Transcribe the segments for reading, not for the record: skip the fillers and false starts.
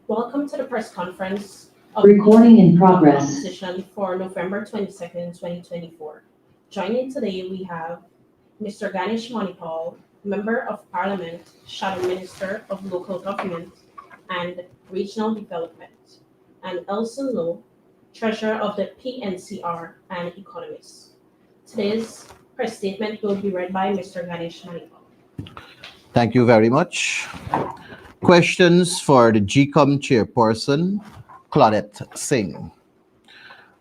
Welcome to the press conference of Recording in progress. Opposition for November 22nd, 2024. Joining today we have Mr. Ganesh Manipal, Member of Parliament, Shadow Minister of Local Government and Regional Development, and Elson Lowe, Treasurer of the PNCR and economist. Today's press statement will be read by Mr. Ganesh Manipal. Thank you very much. Questions for the GCOM chairperson, Claudette Singh.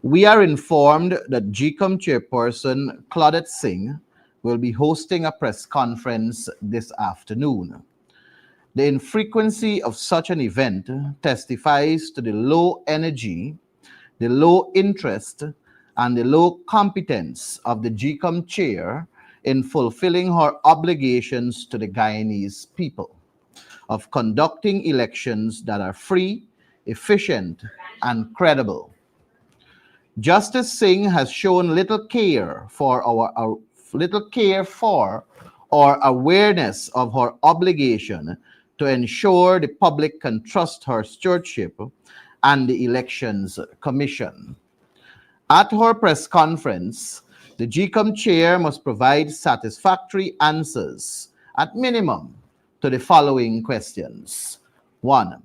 We are informed that GCOM chairperson Claudette Singh will be hosting a press conference this afternoon. The infrequency of such an event testifies to the low energy, the low interest, and the low competence of the GCOM chair in fulfilling her obligations to the Guyanese people of conducting elections that are free, efficient, and credible. Justice Singh has shown little care for or awareness of her obligation to ensure the public can trust her stewardship and the Elections Commission. At her press conference, the GCOM chair must provide satisfactory answers, at minimum, to the following questions. 1.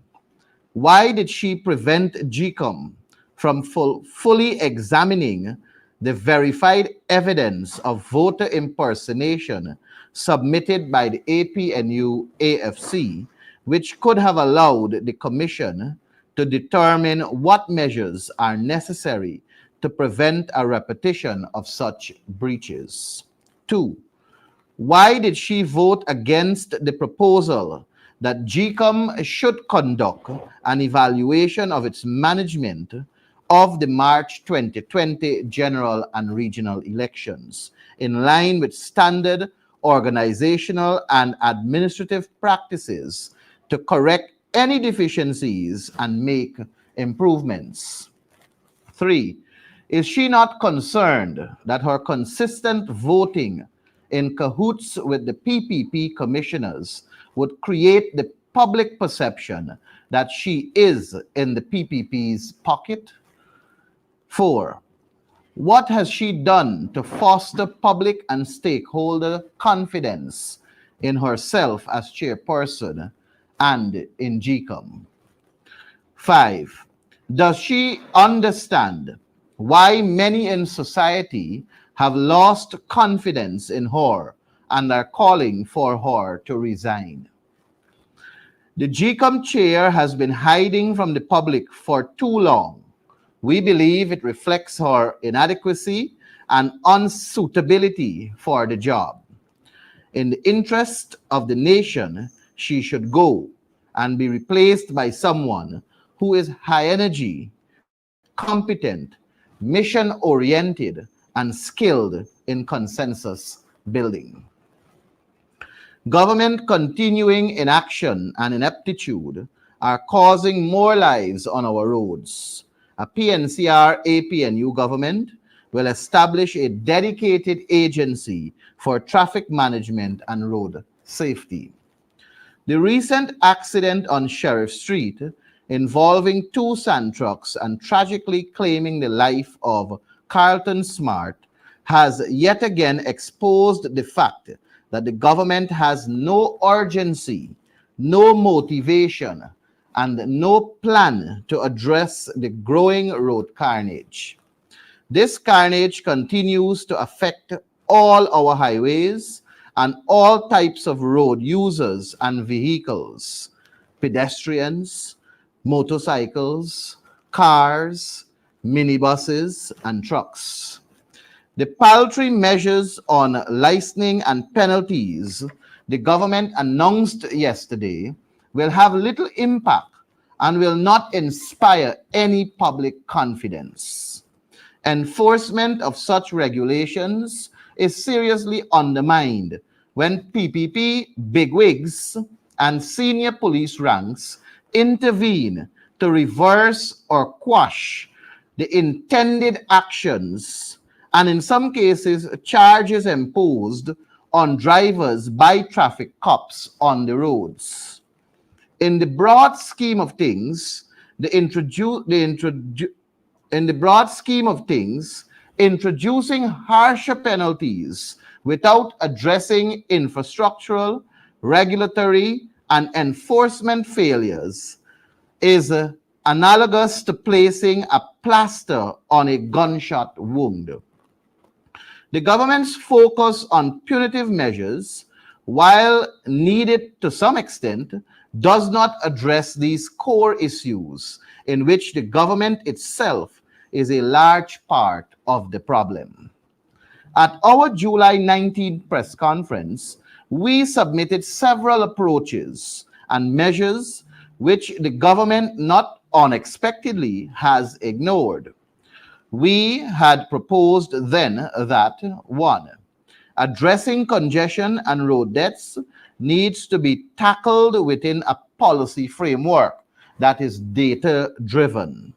Why did she prevent GCOM from fully examining the verified evidence of voter impersonation submitted by the APNU AFC, which could have allowed the Commission to determine what measures are necessary to prevent a repetition of such breaches? 2. Why did she vote against the proposal that GCOM should conduct an evaluation of its management of the March 2020 general and regional elections in line with standard organizational and administrative practices to correct any deficiencies and make improvements? 3. Is she not concerned that her consistent voting in cahoots with the PPP commissioners would create the public perception that she is in the PPP's pocket? 4. What has she done to foster public and stakeholder confidence in herself as chairperson and in GCOM? 5. Does she understand why many in society have lost confidence in her and are calling for her to resign? The GCOM chair has been hiding from the public for too long. We believe it reflects her inadequacy and unsuitability for the job. In the interest of the nation, she should go and be replaced by someone who is high energy, competent, mission-oriented, and skilled in consensus building. Government continuing inaction and ineptitude are causing more lives on our roads. A PNCR APNU government will establish a dedicated agency for traffic management and road safety. The recent accident on Sheriff Street involving two sand trucks and tragically claiming the life of Carlton Smart has yet again exposed the fact that the government has no urgency, no motivation, and no plan to address the growing road carnage. This carnage continues to affect all our highways and all types of road users and vehicles, pedestrians, motorcycles, cars, minibuses, and trucks. The paltry measures on licensing and penalties the government announced yesterday will have little impact and will not inspire any public confidence. Enforcement of such regulations is seriously undermined when PPP bigwigs and senior police ranks intervene to reverse or quash the intended actions, and in some cases charges imposed on drivers by traffic cops on the roads. In the broad scheme of things, in the broad scheme of things, introducing harsher penalties without addressing infrastructural, regulatory, and enforcement failures is analogous to placing a plaster on a gunshot wound. The government's focus on punitive measures, while needed to some extent, does not address these core issues in which the government itself is a large part of the problem. At our July 19th press conference, we submitted several approaches and measures which the government not unexpectedly has ignored. We had proposed then that 1. Addressing congestion and road deaths needs to be tackled within a policy framework that is data-driven.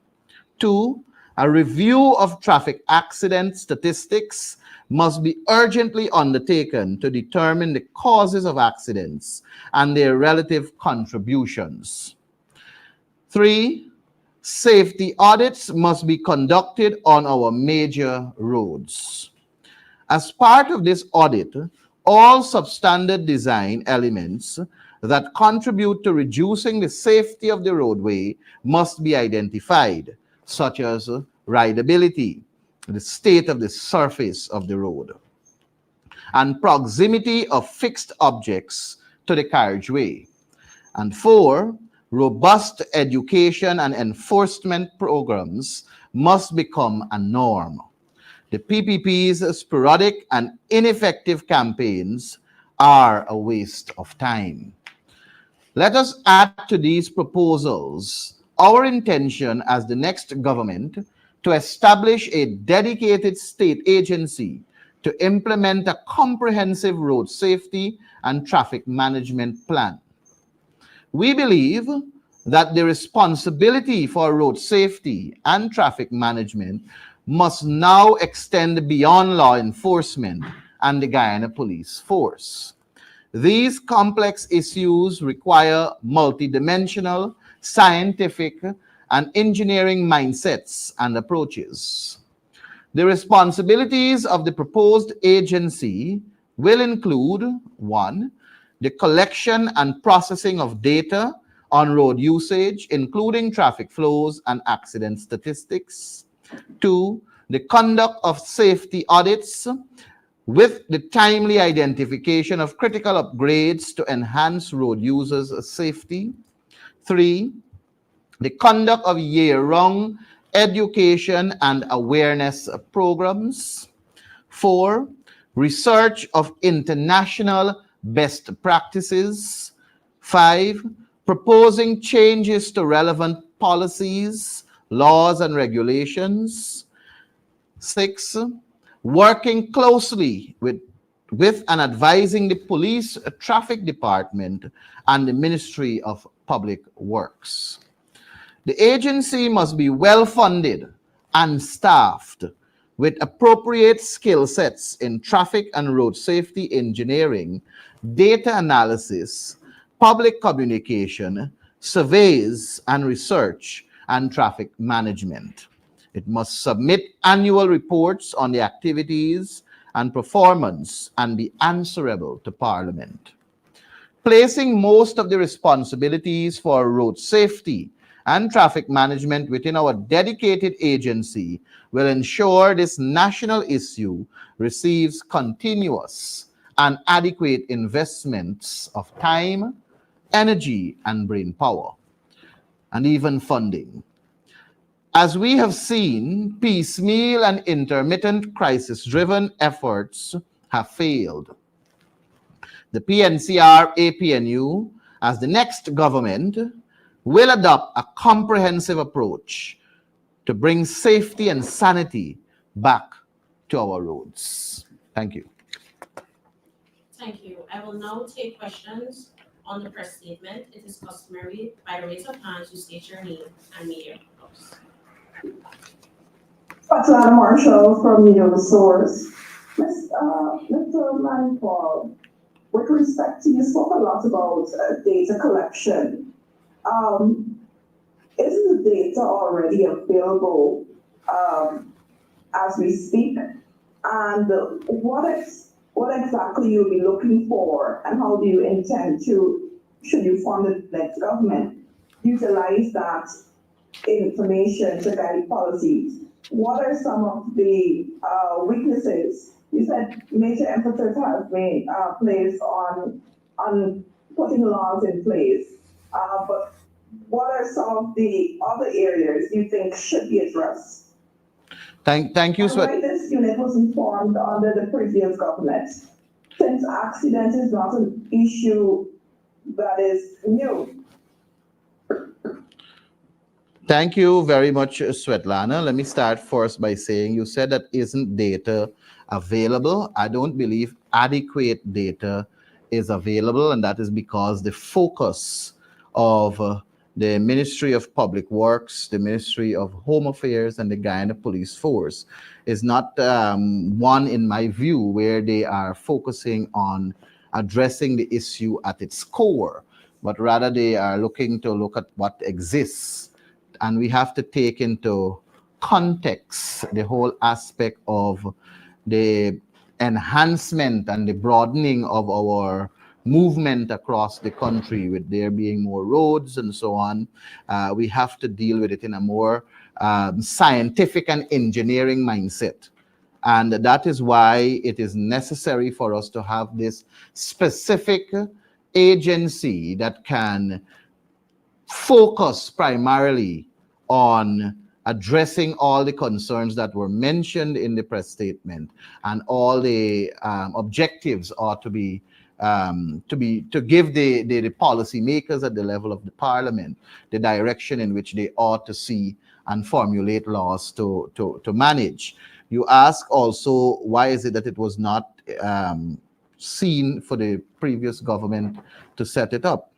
2. A review of traffic accident statistics must be urgently undertaken to determine the causes of accidents and their relative contributions. 3. Safety audits must be conducted on our major roads. As part of this audit, all substandard design elements that contribute to reducing the safety of the roadway must be identified, such as rideability, the state of the surface of the road, and proximity of fixed objects to the carriageway. And 4, robust education and enforcement programs must become a norm. The PPP's sporadic and ineffective campaigns are a waste of time. Let us add to these proposals our intention as the next government to establish a dedicated state agency to implement a comprehensive road safety and traffic management plan. We believe that the responsibility for road safety and traffic management must now extend beyond law enforcement and the Guyana Police Force. These complex issues require multidimensional, scientific, and engineering mindsets and approaches. The responsibilities of the proposed agency will include 1. The collection and processing of data on road usage, including traffic flows and accident statistics. 2. The conduct of safety audits with the timely identification of critical upgrades to enhance road users' safety. 3. The conduct of year-round education and awareness programs. 4. Research of international best practices. 5. Proposing changes to relevant policies, laws, and regulations. 6. Working closely with and advising the police traffic department and the Ministry of Public Works. The agency must be well funded and staffed with appropriate skill sets in traffic and road safety engineering, data analysis, public communication, surveys and research, and traffic management. It must submit annual reports on the activities and performance and be answerable to Parliament. Placing most of the responsibilities for road safety and traffic management within our dedicated agency will ensure this national issue receives continuous and adequate investments of time, energy, and brainpower, and even funding. As we have seen, piecemeal and intermittent crisis-driven efforts have failed. The PNCR APNU, as the next government, will adopt a comprehensive approach to bring safety and sanity back to our roads. Thank you. Thank you. I will now take questions on the press statement. It is customary by the raise of hands to state your name and media purpose. Fatan Marshall from News Source. Mr. Manipal, with respect to, you spoke a lot about data collection. Um, is the data already available um, as we speak? And what exactly you'll be looking for, and how do you intend to, should you form the next government, utilize that information to guide policies? What are some of the weaknesses? You said major emphasis has been placed on putting laws in place, but what are some of the other areas you think should be addressed? Thank you, And Swet. why this unit wasn't formed under the previous government, since accident is not an issue that is new. Thank you very much, Svetlana. Let me start first by saying you said that isn't data available. I don't believe adequate data is available, and that is because the focus of the Ministry of Public Works, the Ministry of Home Affairs, and the Guyana Police Force is not one, in my view, where they are focusing on addressing the issue at its core, but rather they are looking to look at what exists, and we have to take into context the whole aspect of the enhancement and the broadening of our movement across the country, with there being more roads and so on. We have to deal with it in a more scientific and engineering mindset. And that is why it is necessary for us to have this specific agency that can focus primarily on addressing all the concerns that were mentioned in the press statement, and all the objectives ought to be to give the policy makers at the level of the parliament the direction in which they ought to see and formulate laws to manage. You ask also, why is it that it was not seen for the previous government to set it up?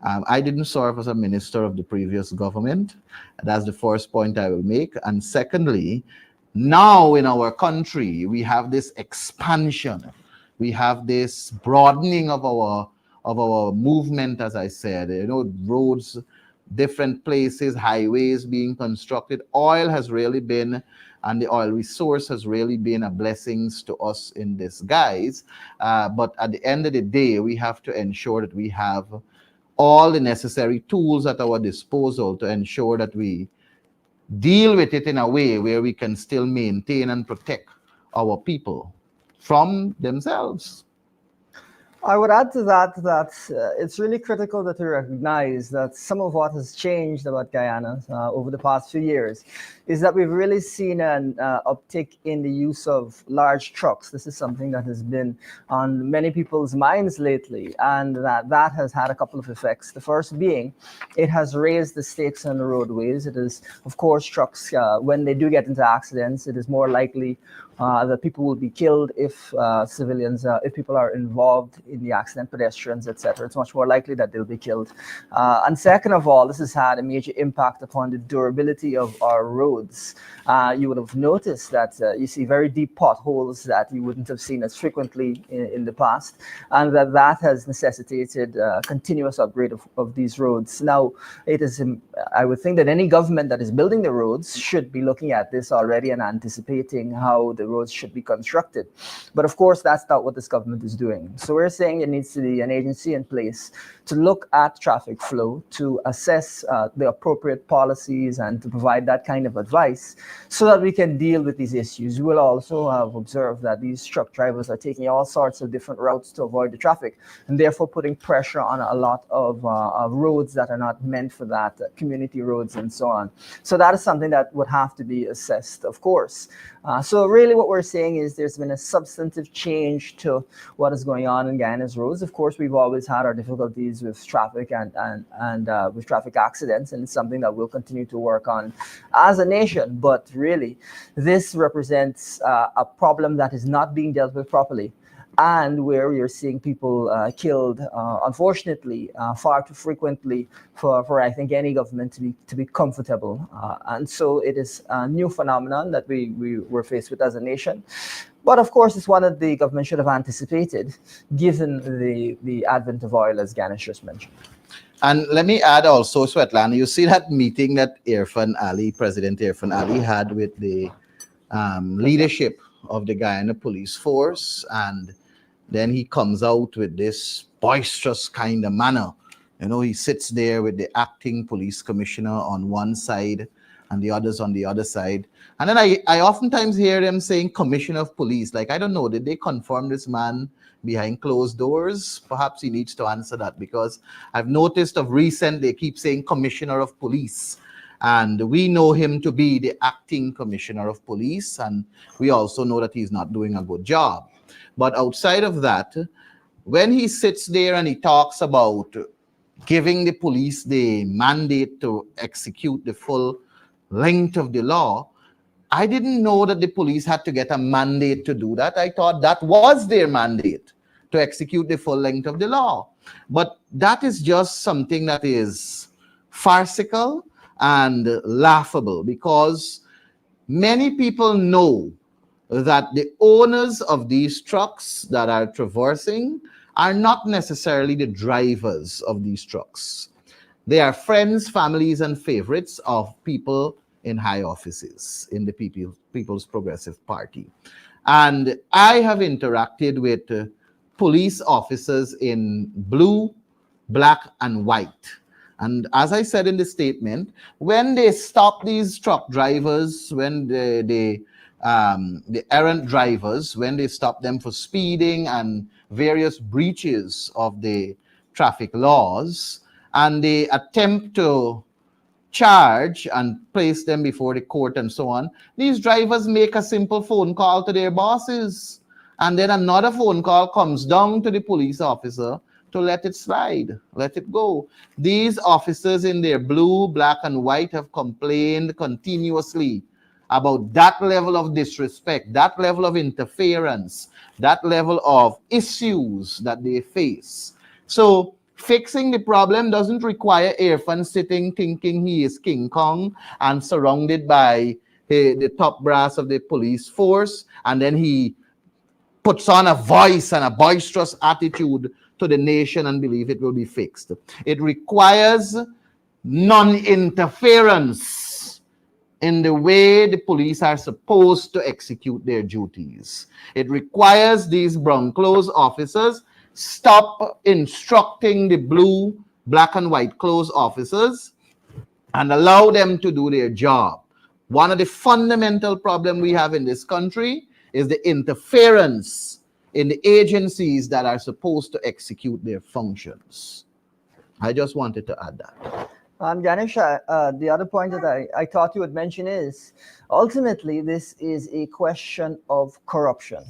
I didn't serve as a minister of the previous government. That's the first point I will make. And secondly, now in our country, we have this expansion. We have this broadening of our movement, as I said, roads, different places, highways being constructed. Oil has really been, and the oil resource has really been a blessing to us in disguise. But at the end of the day, we have to ensure that we have all the necessary tools at our disposal to ensure that we deal with it in a way where we can still maintain and protect our people from themselves. I would add to that it's really critical that we recognize that some of what has changed about Guyana over the past few years is that we've really seen an uptick in the use of large trucks. This is something that has been on many people's minds lately, and that has had a couple of effects. The first being, it has raised the stakes on the roadways. It is, of course, trucks, when they do get into accidents, it is more likely that people will be killed if if people are involved in the accident, pedestrians, etc. It's much more likely that they'll be killed. And second of all, this has had a major impact upon the durability of our roads. You would have noticed that you see very deep potholes that you wouldn't have seen as frequently in the past, and that has necessitated continuous upgrade of these roads. Now, it is, I would think that any government that is building the roads should be looking at this already and anticipating how the roads should be constructed. But of course, that's not what this government is doing. So we're saying there needs to be an agency in place to look at traffic flow, to assess the appropriate policies, and to provide that kind of advice so that we can deal with these issues. You will also have observed that these truck drivers are taking all sorts of different routes to avoid the traffic, and therefore putting pressure on a lot of roads that are not meant for that, community roads and so on. So that is something that would have to be assessed, of course. So really what we're saying is there's been a substantive change to what is going on in Guyana's roads. Of course, we've always had our difficulties with traffic and with traffic accidents, and it's something that we'll continue to work on as a nation. But really, this represents a problem that is not being dealt with properly. and where you're seeing people killed, unfortunately, far too frequently for I think any government to be comfortable. And so it is a new phenomenon that we were faced with as a nation. But of course, it's one that the government should have anticipated, given the advent of oil, as Ganesh just mentioned. And let me add also, Svetlana, you see that meeting that President Irfan Ali had with the leadership of the Guyana police force, and then he comes out with this boisterous kind of manner. You know, he sits there with the acting police commissioner on one side and the others on the other side. And then I oftentimes hear them saying commissioner of police. Like, I don't know, did they confirm this man behind closed doors? Perhaps he needs to answer that, because I've noticed of recent they keep saying commissioner of police. And we know him to be the acting commissioner of police, and we also know that he's not doing a good job. But outside of that, when he sits there and he talks about giving the police the mandate to execute the full length of the law, I didn't know that the police had to get a mandate to do that. I thought that was their mandate, to execute the full length of the law. But that is just something that is farcical and laughable, because many people know that the owners of these trucks that are traversing are not necessarily the drivers of these trucks. They are friends, families, and favorites of people in high offices in the People's Progressive Party. And I have interacted with police officers in blue, black, and white. And as I said in the statement, when they stop these truck drivers, when the errant drivers, when they stop them for speeding and various breaches of the traffic laws, and they attempt to charge and place them before the court and so on, these drivers make a simple phone call to their bosses, and then another phone call comes down to the police officer to let it slide, let it go. These officers in their blue, black, and white have complained continuously about that level of disrespect, that level of interference, that level of issues that they face. So fixing the problem doesn't require Irfan sitting thinking he is King Kong and surrounded by the top brass of the police force, and then he puts on a voice and a boisterous attitude to the nation and believe it will be fixed. It requires non-interference in the way the police are supposed to execute their duties. It requires these brownclothes officers stop instructing the blue, black, and white clothes officers and allow them to do their job. One of the fundamental problems we have in this country is the interference in the agencies that are supposed to execute their functions. I just wanted to add that. Ganesh, the other point that I thought you would mention is, ultimately, this is a question of corruption.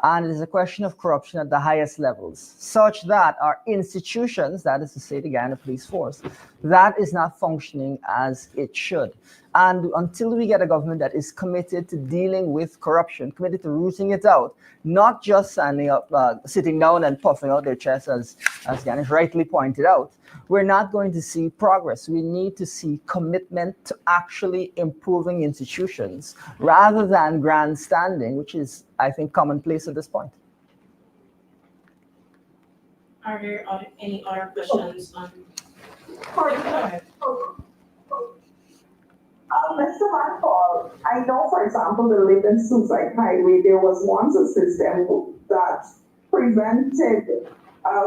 And it is a question of corruption at the highest levels, such that our institutions, that is to say the Guyana Police Force, that is not functioning as it should. And until we get a government that is committed to dealing with corruption, committed to rooting it out, not just standing up, sitting down and puffing out their chests, as Ganesh rightly pointed out, we're not going to see progress. We need to see commitment to actually improving institutions rather than grandstanding, which is, I think, commonplace at this point. Are there any other questions on? Mr. Manfall, I know, for example, the Linden Suicide Highway, there was once a system that prevented,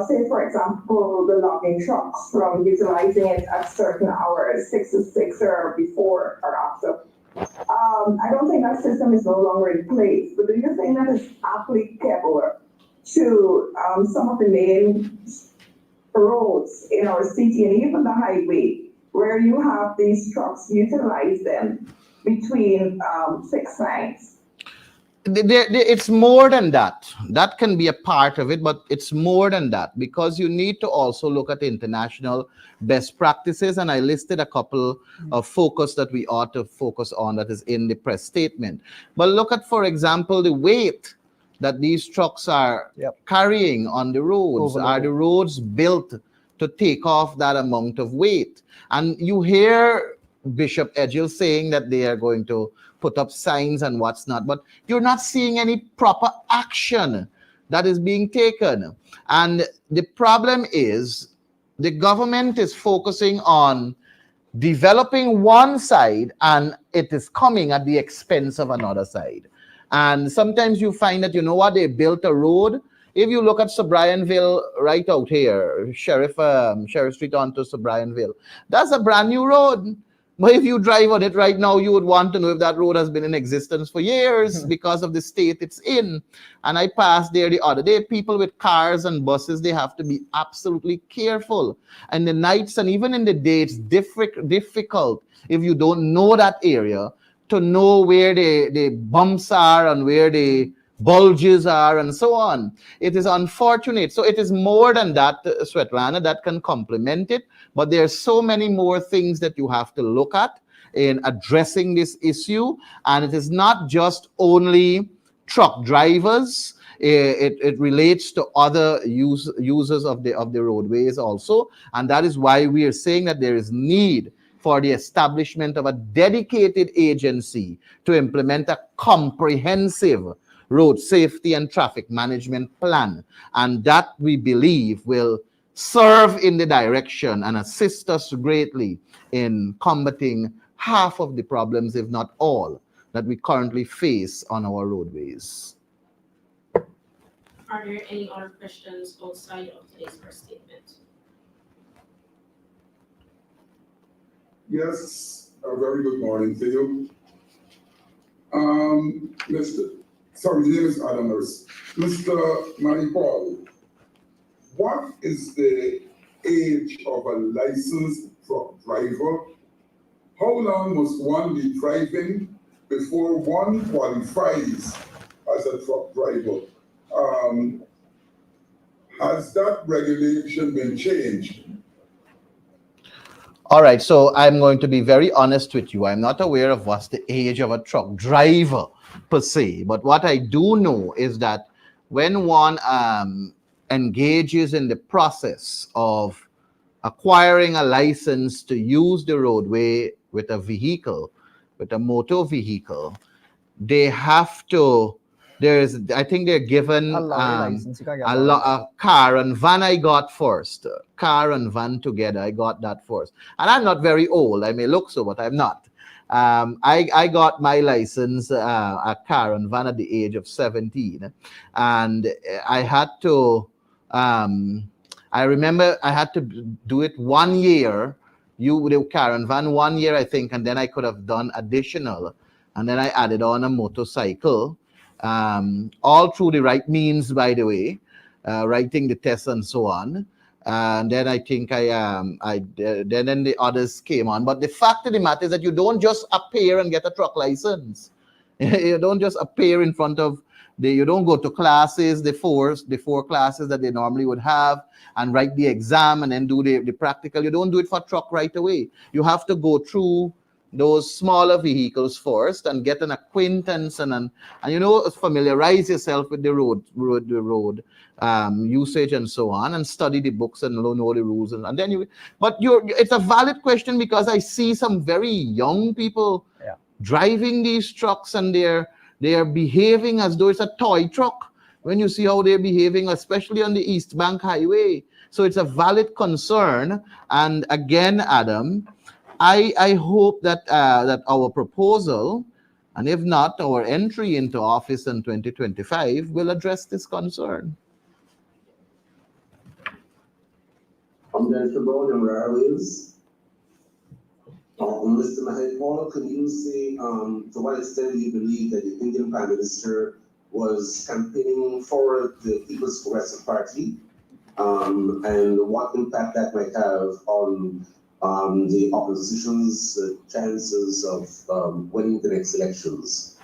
say, for example, the logging trucks from utilizing it at certain hours, 6 to 6 or before or after. I don't think that system is no longer in place, but do you think that is applicable to some of the main roads in our city and even the highway, where you have these trucks utilize them between 6 nights? It's more than that. That can be a part of it, but it's more than that, because you need to also look at international best practices. And I listed a couple of focus that we ought to focus on that is in the press statement. But look at, for example, the weight that these trucks are Yep. carrying on the roads? Are Overloaded. the roads built to take off that amount of weight? And you hear Bishop Edgell saying that they are going to put up signs and what's not, but you're not seeing any proper action that is being taken. And the problem is the government is focusing on developing one side and it is coming at the expense of another side. And sometimes you find that, you know what, they built a road. If you look at Sobrianville right out here, Sheriff Street onto Sobrianville, that's a brand new road. But if you drive on it right now, you would want to know if that road has been in existence for years because of the state it's in. And I passed there the other day. People with cars and buses, they have to be absolutely careful. And the nights and even in the day, it's difficult if you don't know that area to know where the bumps are and where the bulges are and so on. It is unfortunate. So it is more than that, Svetlana, that can complement it. But there are so many more things that you have to look at in addressing this issue. And it is not just only truck drivers. It relates to other users of the roadways also. And that is why we are saying that there is need for the establishment of a dedicated agency to implement a comprehensive road safety and traffic management plan. And that we believe will serve in the direction and assist us greatly in combating half of the problems, if not all, that we currently face on our roadways. Are there any other questions outside of today's first statement? Yes, a very good morning to you. Sorry, the name is Adam Harris. Mr. Manny Paul, what is the age of a licensed truck driver? How long must one be driving before one qualifies as a truck driver? Has that regulation been changed? All right, so I'm going to be very honest with you. I'm not aware of what's the age of a truck driver per se, but what I do know is that when one engages in the process of acquiring a license to use the roadway with a vehicle, with a motor vehicle, they have to, I think they're given A lorry license. You can get a car and van I got first. Car and van together, I got that first. And I'm not very old. I may look so, but I'm not. I got my license, a car and van at the age of 17. And I had to, I remember I had to do it 1 year, the car and van 1 year, I think, and then I could have done additional. And then I added on a motorcycle, all through the right means, by the way, writing the test and so on. And then I think then the others came on. But the fact of the matter is that you don't just appear and get a truck license. You don't just appear in front of you don't go to classes, the four classes that they normally would have, and write the exam and then do the practical. You don't do it for truck right away. You have to go through those smaller vehicles first and get an acquaintance and familiarize yourself with the road usage and so on, and study the books and know the rules, and then it's a valid question, because I see some very young people driving these trucks, and they are behaving as though it's a toy truck when you see how they're behaving, especially on the East Bank Highway. So it's a valid concern. And again, Adam, I hope that that our proposal, and if not, our entry into office in 2025, will address this concern. Mr. Brown, where is Mr. Mahay Paul, can you say to what extent do you believe that the Indian Prime Minister was campaigning for the People's Progressive Party, and what impact that might have on the opposition's chances of winning the next elections?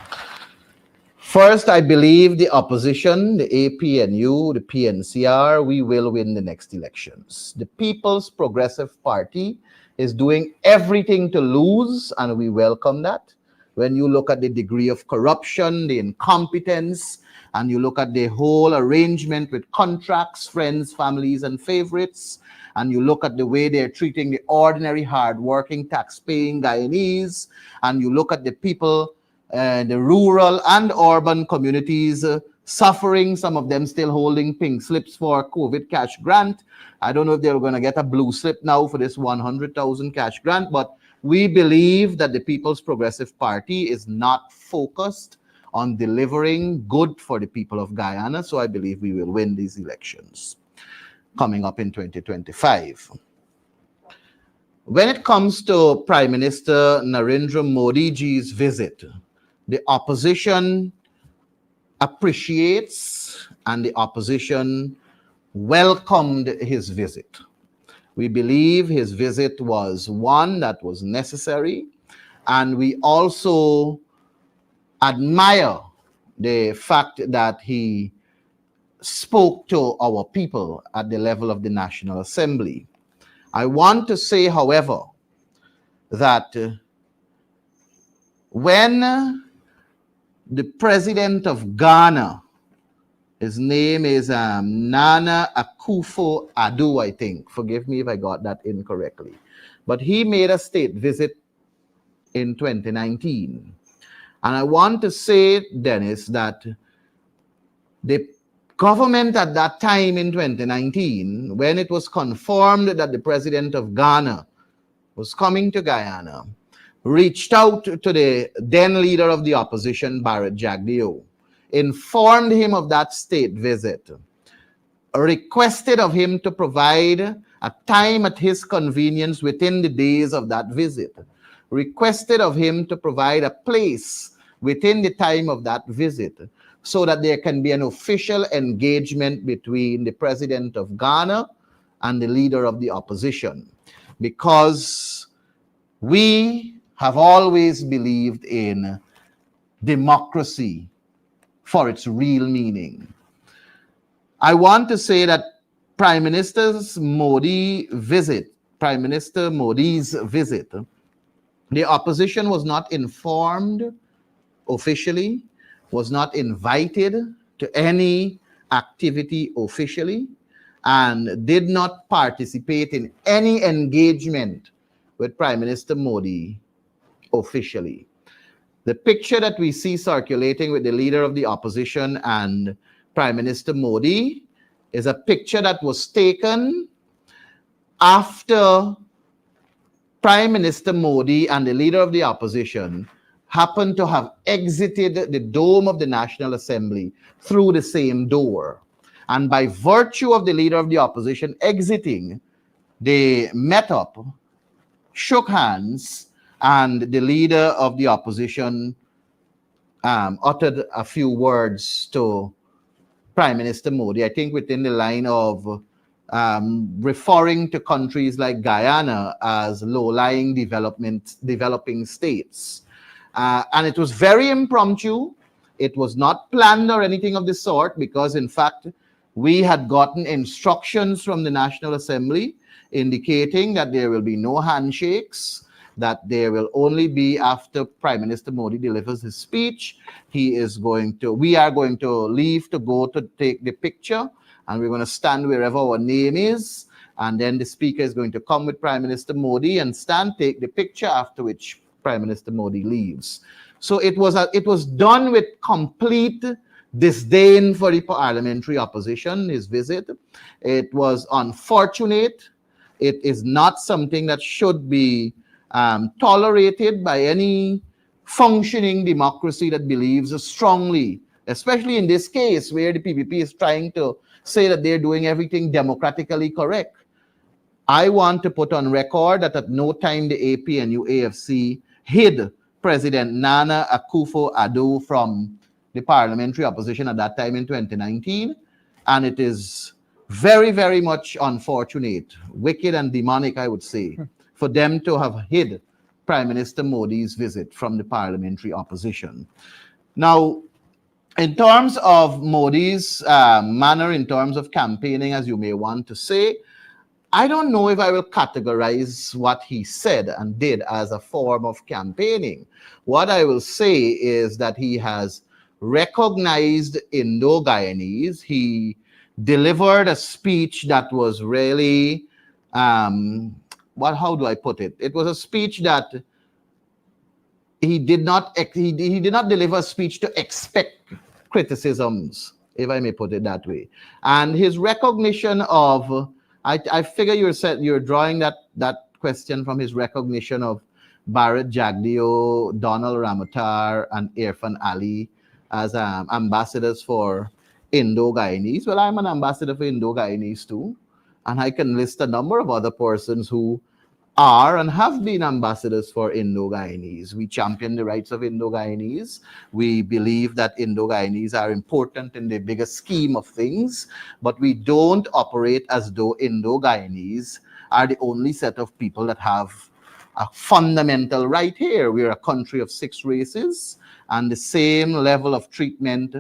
First, I believe the opposition, the APNU, the PNCR, we will win the next elections. The People's Progressive Party is doing everything to lose, and we welcome that. when you look at the degree of corruption, the incompetence, and you look at the whole arrangement with contracts, friends, families, and favorites, and you look at the way they're treating the ordinary, hard-working, tax-paying Guyanese, and you look at the people, the rural and urban communities suffering, some of them still holding pink slips for COVID cash grant. I don't know if they're going to get a blue slip now for this 100,000 cash grant, but we believe that the People's Progressive Party is not focused on delivering good for the people of Guyana, so I believe we will win these elections coming up in 2025. When it comes to Prime Minister Narendra Modi ji's visit, the opposition appreciates and the opposition welcomed his visit. We believe his visit was one that was necessary, and we also admire the fact that he spoke to our people at the level of the National Assembly. I want to say, however, that when the president of Ghana, his name is Nana Akufo-Addo, I think. Forgive me if I got that incorrectly. But he made a state visit in 2019. And I want to say, Dennis, that the government at that time in 2019, when it was confirmed that the president of Ghana was coming to Guyana, reached out to the then leader of the opposition, Barrett Jagdeo, informed him of that state visit, requested of him to provide a time at his convenience within the days of that visit, requested of him to provide a place within the time of that visit, so that there can be an official engagement between the president of Ghana and the leader of the opposition. Because we have always believed in democracy for its real meaning. I want to say that Prime Minister Modi's visit, the opposition was not informed officially, was not invited to any activity officially, and did not participate in any engagement with Prime Minister Modi officially. The picture that we see circulating with the leader of the opposition and Prime Minister Modi is a picture that was taken after Prime Minister Modi and the leader of the opposition happened to have exited the dome of the National Assembly through the same door. And by virtue of the leader of the opposition exiting, they met up, shook hands, and the leader of the opposition uttered a few words to Prime Minister Modi, I think within the line of referring to countries like Guyana as low-lying developing states. And it was very impromptu. It was not planned or anything of the sort, because in fact, we had gotten instructions from the National Assembly indicating that there will be no handshakes, that there will only be after Prime Minister Modi delivers his speech. We are going to leave to go to take the picture, and we're going to stand wherever our name is, and then the speaker is going to come with Prime Minister Modi and stand, take the picture, after which Prime Minister Modi leaves. So it was done with complete disdain for the parliamentary opposition, his visit. It was unfortunate. It is not something that should be tolerated by any functioning democracy that believes strongly, especially in this case where the PPP is trying to say that they're doing everything democratically correct. I want to put on record that at no time the APNU AFC hid President Nana Akufo-Addo from the parliamentary opposition at that time in 2019. And it is very, very much unfortunate, wicked and demonic, I would say, for them to have hid Prime Minister Modi's visit from the parliamentary opposition. Now, in terms of Modi's manner, in terms of campaigning, as you may want to say, I don't know if I will categorize what he said and did as a form of campaigning. What I will say is that he has recognized Indo-Guyanese. He delivered a speech that was really, how do I put it? It was a speech that he did not deliver a speech to expect criticisms, if I may put it that way. And his recognition of, I figure you're drawing that question from his recognition of Bharat Jagdeo, Donald Ramotar, and Irfan Ali as ambassadors for Indo-Guyanese. Well, I'm an ambassador for Indo-Guyanese too, and I can list a number of other persons who are and have been ambassadors for Indo-Guyanese. We champion the rights of Indo-Guyanese. We believe that Indo-Guyanese are important in the bigger scheme of things, but we don't operate as though Indo-Guyanese are the only set of people that have a fundamental right here. We're a country of 6 races, and the same level of treatment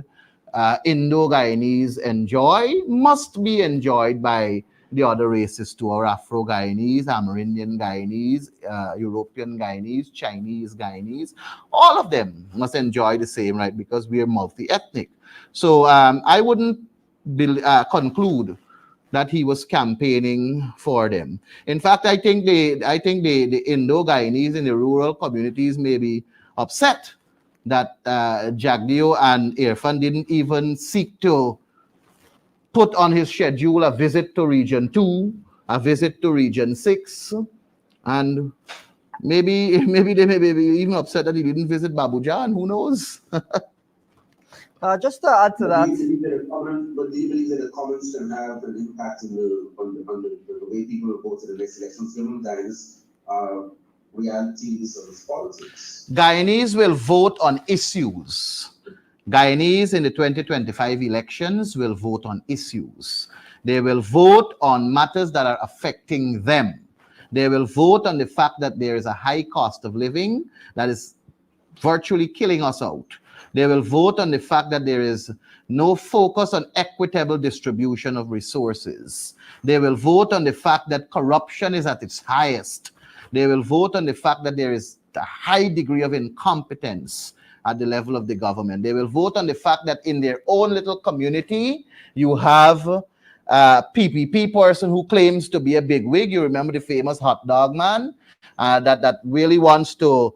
Indo-Guyanese enjoy must be enjoyed by the other races too, our Afro-Guyanese, Amerindian Guyanese, European Guyanese, Chinese Guyanese. All of them must enjoy the same right because we are multi-ethnic. So I wouldn't conclude that he was campaigning for them. In fact, I think the Indo-Guyanese in the rural communities may be upset that Jagdeo and Irfan didn't even seek to put on his schedule a visit to Region 2, a visit to Region 6, and maybe they may be even upset that he didn't visit Babuja, and who knows? Just to add to that, But do you believe that the comments can have an impact on the way people will go to the next elections, given that is realities of politics? Guyanese will vote on issues. Guyanese in the 2025 elections will vote on issues. They will vote on matters that are affecting them. They will vote on the fact that there is a high cost of living that is virtually killing us out. They will vote on the fact that there is no focus on equitable distribution of resources. They will vote on the fact that corruption is at its highest. They will vote on the fact that there is a high degree of incompetence at the level of the government. They will vote on the fact that in their own little community, you have a PPP person who claims to be a bigwig. You remember the famous hot dog man that really wants to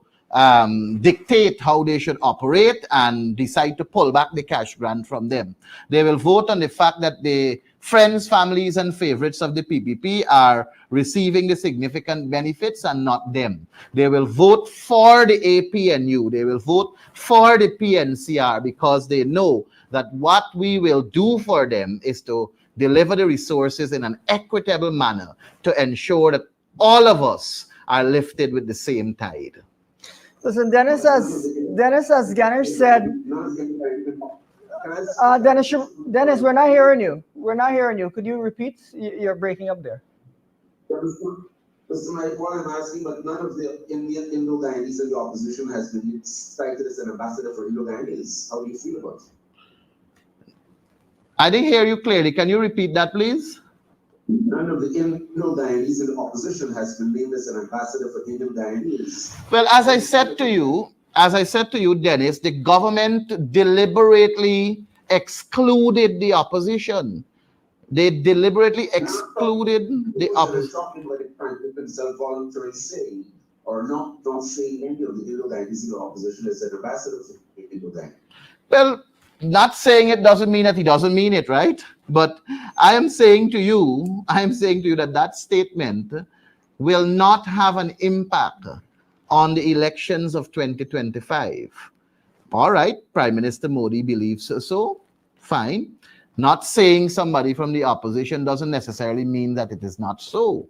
dictate how they should operate and decide to pull back the cash grant from them. They will vote on the fact that the friends, families, and favorites of the PPP are receiving the significant benefits and not them. They will vote for the APNU. They will vote for the PNCR because they know that what we will do for them is to deliver the resources in an equitable manner to ensure that all of us are lifted with the same tide. Listen, Dennis, as Ganesh said, Dennis, we're not hearing you. We're not hearing you. Could you repeat? You're breaking up there. Mr. Mike, what I'm asking, but none of the Indo-Guyanese in the opposition has been cited as an ambassador for Indo-Guyanese. How do you feel about it? I didn't hear you clearly. Can you repeat that, please? None of the Indo-Guyanese in the opposition has been named as an ambassador for Indo-Guyanese. Well, as I said to you, Dennis, the government deliberately excluded the opposition. They deliberately excluded the opposition. Talking about it, self-voluntary saying, or not saying any of the Indo-Guyanese in the opposition as an ambassador for Indo-Guyanese. Well, not saying it doesn't mean that he doesn't mean it, right? But I am saying to you that that statement will not have an impact on the elections of 2025. All right, Prime Minister Modi believes so, fine. Not saying somebody from the opposition doesn't necessarily mean that it is not so.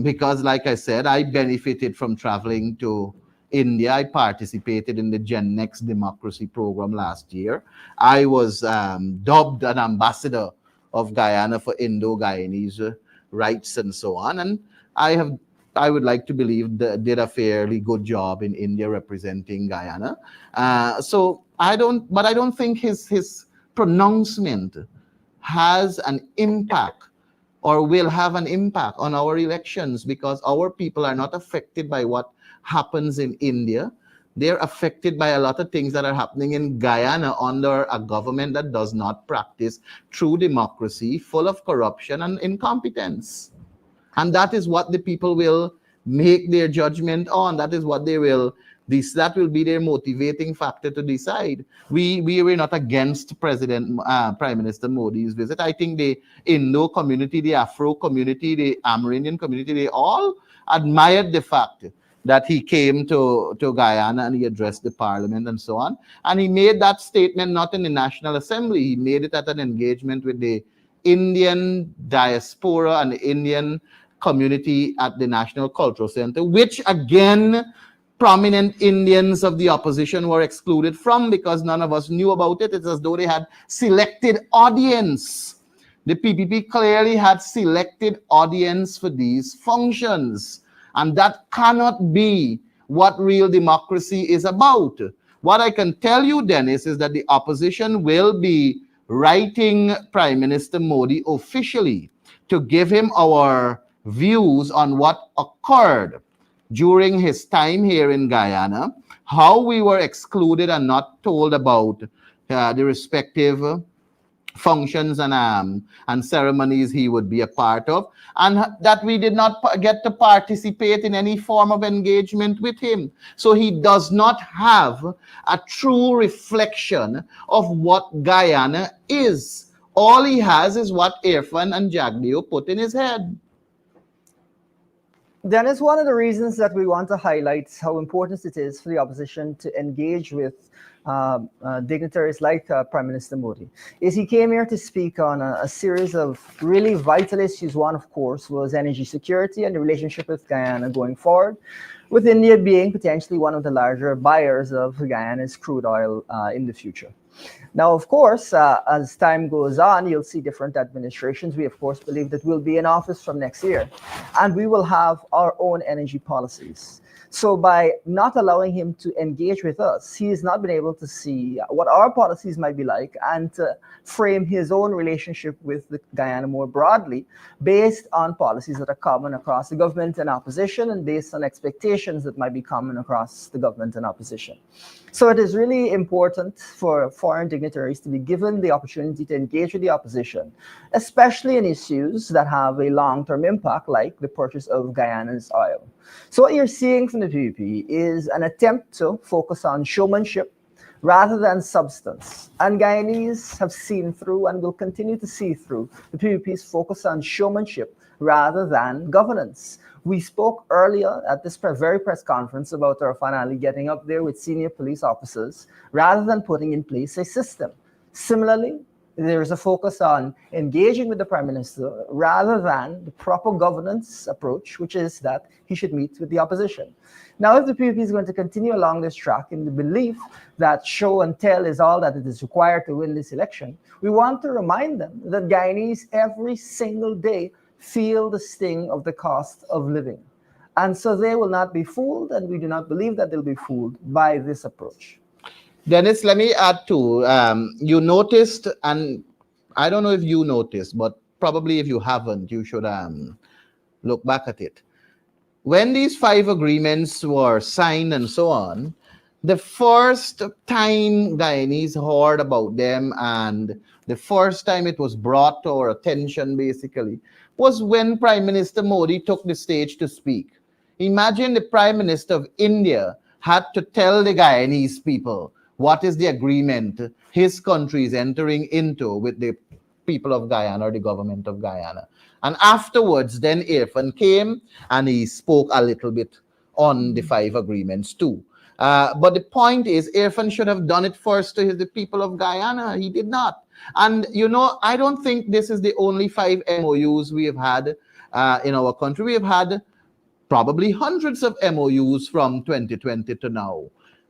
Because like I said, I benefited from traveling to India. I participated in the Gen Next Democracy Program last year. I was dubbed an ambassador of Guyana for Indo-Guyanese rights and so on. And I would like to believe that did a fairly good job in India representing Guyana. So I don't think his pronouncement has an impact or will have an impact on our elections, because our people are not affected by what happens in India. They're affected by a lot of things that are happening in Guyana under a government that does not practice true democracy, full of corruption and incompetence. And that is what the people will make their judgment on. That is what they will, that will be their motivating factor to decide. We were not against Prime Minister Modi's visit. I think the Indo community, the Afro community, the Amerindian community, they all admired the fact that he came to Guyana and he addressed the parliament and so on. And he made that statement not in the National Assembly. He made it at an engagement with the Indian diaspora and the Indian community at the National Cultural Center, which again, prominent Indians of the opposition were excluded from because none of us knew about it. It's as though they had selected audience. The PPP clearly had selected audience for these functions. And that cannot be what real democracy is about. What I can tell you, Dennis, is that the opposition will be writing Prime Minister Modi officially to give him our views on what occurred during his time here in Guyana, how we were excluded and not told about the respective functions and ceremonies he would be a part of, and that we did not get to participate in any form of engagement with him. So he does not have a true reflection of what Guyana is. All he has is what Irfan and Jagdeo put in his head. Dennis, one of the reasons that we want to highlight how important it is for the opposition to engage with dignitaries like Prime Minister Modi is he came here to speak on a series of really vital issues. One, of course, was energy security and the relationship with Guyana going forward, with India being potentially one of the larger buyers of Guyana's crude oil in the future. Now, of course, as time goes on, you'll see different administrations. We, of course, believe that we'll be in office from next year, and we will have our own energy policies. So by not allowing him to engage with us, he has not been able to see what our policies might be like and to frame his own relationship with the Guyana more broadly based on policies that are common across the government and opposition and based on expectations that might be common across the government and opposition. So it is really important for foreign dignitaries to be given the opportunity to engage with the opposition, especially in issues that have a long-term impact like the purchase of Guyana's oil. So what you're seeing from the PPP is an attempt to focus on showmanship rather than substance. And Guyanese have seen through and will continue to see through the PPP's focus on showmanship rather than governance. We spoke earlier at this very press conference about our finale getting up there with senior police officers rather than putting in place a system. Similarly, there is a focus on engaging with the Prime Minister rather than the proper governance approach, which is that he should meet with the opposition. Now, if the PPP is going to continue along this track in the belief that show and tell is all that it is required to win this election, we want to remind them that Guyanese every single day feel the sting of the cost of living. And so they will not be fooled, and we do not believe that they'll be fooled by this approach. Dennis, let me add too. You noticed, and I don't know if you noticed, but probably if you haven't, you should look back at it. When these 5 agreements were signed and so on, the first time Guyanese heard about them and the first time it was brought to our attention, basically, was when Prime Minister Modi took the stage to speak. Imagine the Prime Minister of India had to tell the Guyanese people what is the agreement his country is entering into with the people of Guyana or the government of Guyana. And afterwards, then Irfan came and he spoke a little bit on the 5 agreements too. But the point is, Irfan should have done it first to the people of Guyana. He did not. And, you know, I don't think this is the only 5 MOUs we have had in our country. We have had probably hundreds of MOUs from 2020 to now.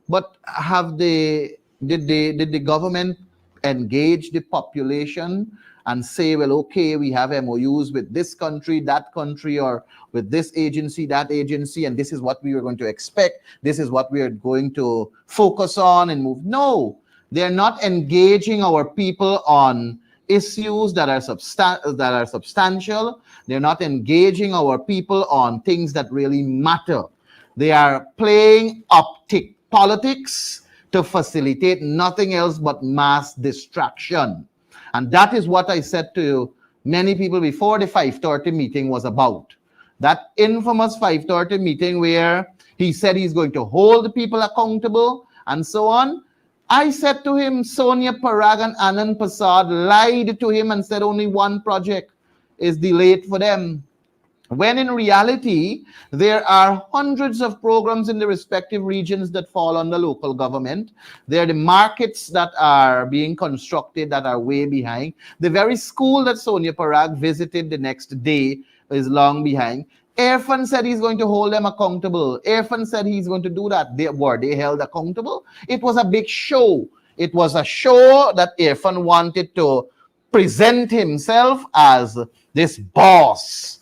But did the government engage the population and say, well, okay, we have MOUs with this country, that country, or with this agency, that agency, and this is what we are going to expect. This is what we are going to focus on and move. No, they're not engaging our people on issues that are substantial. They're not engaging our people on things that really matter. They are playing optic politics to facilitate nothing else but mass distraction. And that is what I said to many people before the 5:30 meeting was about. That infamous 5:30 meeting where he said he's going to hold the people accountable and so on. I said to him, Sonia Parag and Anand Prasad lied to him and said only one project is delayed for them. When in reality, there are hundreds of programs in the respective regions that fall under local government. They're the markets that are being constructed that are way behind. The very school that Sonia Parag visited the next day is long behind. Irfan said he's going to hold them accountable. Irfan said he's going to do that. Were they held accountable? It was a big show. It was a show that Irfan wanted to present himself as this boss.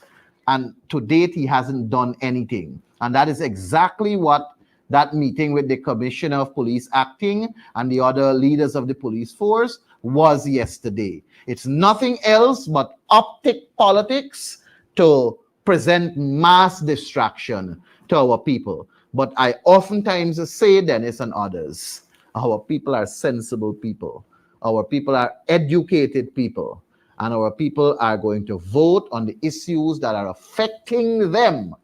And to date, he hasn't done anything. And that is exactly what that meeting with the Commissioner of Police Acting and the other leaders of the police force was yesterday. It's nothing else but optic politics to present mass distraction to our people. But I oftentimes say, Dennis and others, our people are sensible people. Our people are educated people. And our people are going to vote on the issues that are affecting them.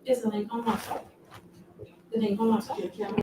Is the link on WhatsApp? The link on WhatsApp.